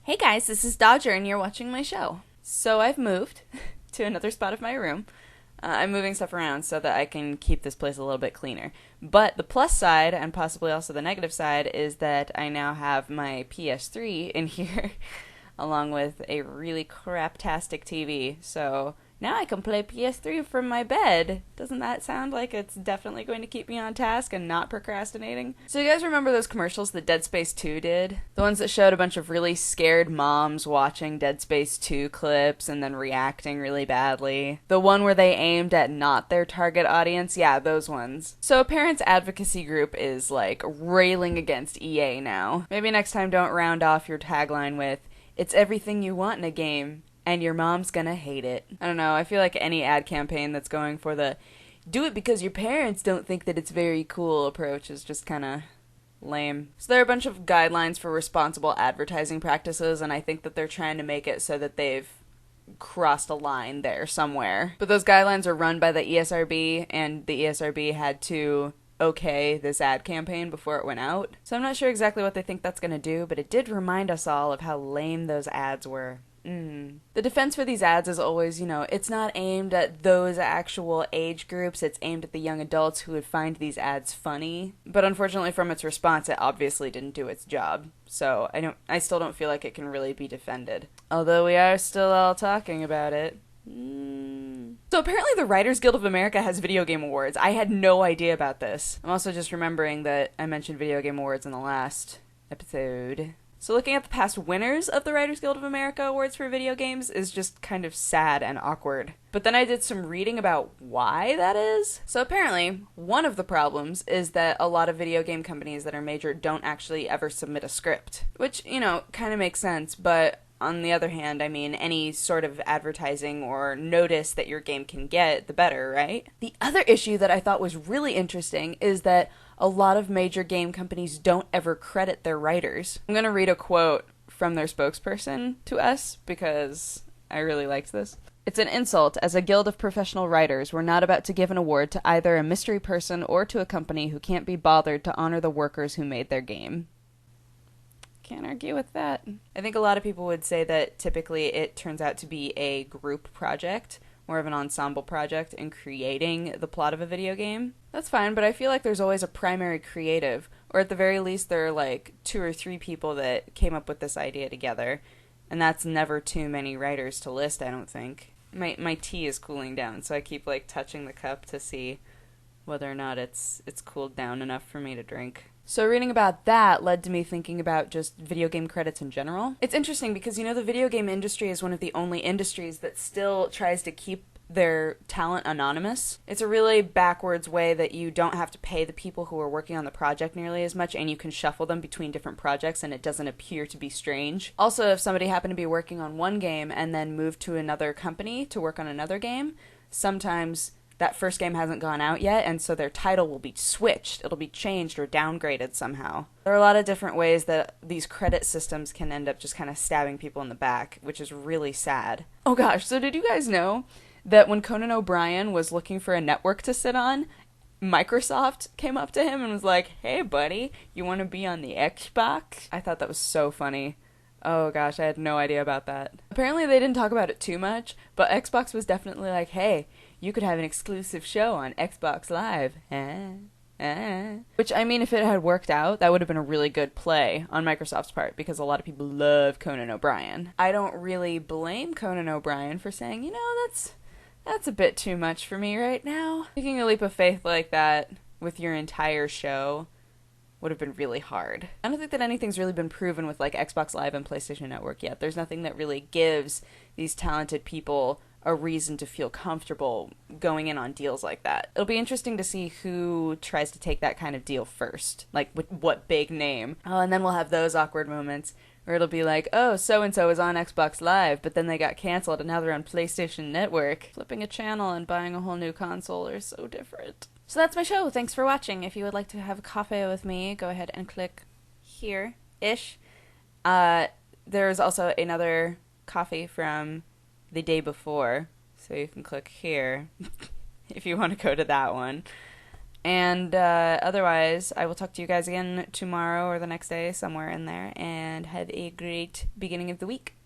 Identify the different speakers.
Speaker 1: Hey guys, this is Dodger and you're watching my show. So I've moved to another spot of my room. I'm moving stuff around so that I can keep this place a little bit cleaner. But the plus side, and possibly also the negative side, is that I now have my PS3 in here, along with a really craptastic TV. So now I can play PS3 from my bed. Doesn't that sound like it's definitely going to keep me on task and not procrastinating? So you guys remember those commercials that Dead Space 2 did? The ones that showed a bunch of really scared moms watching Dead Space 2 clips and then reacting really badly. The one where they aimed at not their target audience? Yeah, those ones. So a parents' advocacy group is like railing against EA now. Maybe next time don't round off your tagline with, "It's everything you want in a game, and your mom's gonna hate it." I don't know, I feel like any ad campaign that's going for the do it because your parents don't think that it's very cool approach is just kinda lame. So there are a bunch of guidelines for responsible advertising practices, and I think that they're trying to make it so that they've crossed a line there somewhere. But those guidelines are run by the ESRB, and the ESRB had to okay this ad campaign before it went out. So I'm not sure exactly what they think that's gonna do, but it did remind us all of how lame those ads were. The defense for these ads is always, it's not aimed at those actual age groups, it's aimed at the young adults who would find these ads funny. But unfortunately from its response, it obviously didn't do its job. So I still don't feel like it can really be defended. Although we are still all talking about it. So apparently the Writers Guild of America has video game awards. I had no idea about this. I'm also just remembering that I mentioned video game awards in the last episode. So looking at the past winners of the Writers Guild of America Awards for video games is just kind of sad and awkward. But then I did some reading about why that is. So apparently, one of the problems is that a lot of video game companies that are major don't actually ever submit a script. Which, kind of makes sense, but on the other hand, I mean, any sort of advertising or notice that your game can get, the better, right? The other issue that I thought was really interesting is that a lot of major game companies don't ever credit their writers. I'm going to read a quote from their spokesperson to us because I really liked this. "It's an insult. As a guild of professional writers, we're not about to give an award to either a mystery person or to a company who can't be bothered to honor the workers who made their game." Can't argue with that. I think a lot of people would say that typically it turns out to be a group project, more of an ensemble project in creating the plot of a video game. That's fine, but I feel like there's always a primary creative, or at the very least there are like 2 or 3 people that came up with this idea together, and that's never too many writers to list, I don't think. My tea is cooling down, so I keep like touching the cup to see whether or not it's cooled down enough for me to drink. So reading about that led to me thinking about just video game credits in general. It's interesting because, the video game industry is one of the only industries that still tries to keep their talent anonymous. It's a really backwards way that you don't have to pay the people who are working on the project nearly as much, and you can shuffle them between different projects and it doesn't appear to be strange. Also, if somebody happened to be working on one game and then moved to another company to work on another game, sometimes that first game hasn't gone out yet, and so their title will be switched. It'll be changed or downgraded somehow. There are a lot of different ways that these credit systems can end up just kind of stabbing people in the back, which is really sad. Oh gosh, so did you guys know that when Conan O'Brien was looking for a network to sit on, Microsoft came up to him and was like, "Hey buddy, you want to be on the Xbox?" I thought that was so funny. Oh gosh, I had no idea about that. Apparently they didn't talk about it too much, but Xbox was definitely like, "Hey, you could have an exclusive show on Xbox Live." Which, I mean, if it had worked out, that would have been a really good play on Microsoft's part, because a lot of people love Conan O'Brien. I don't really blame Conan O'Brien for saying, that's a bit too much for me right now. Taking a leap of faith like that with your entire show would have been really hard. I don't think that anything's really been proven with like Xbox Live and PlayStation Network yet. There's nothing that really gives these talented people a reason to feel comfortable going in on deals like that. It'll be interesting to see who tries to take that kind of deal first. Like, with what big name. Oh, and then we'll have those awkward moments where it'll be like, oh, so-and-so is on Xbox Live, but then they got canceled and now they're on PlayStation Network. Flipping a channel and buying a whole new console are so different. So that's my show. Thanks for watching. If you would like to have a coffee with me, go ahead and click here-ish. There's also another coffee from the day before, so you can click here if you want to go to that one. And otherwise, I will talk to you guys again tomorrow or the next day, somewhere in there, and have a great beginning of the week.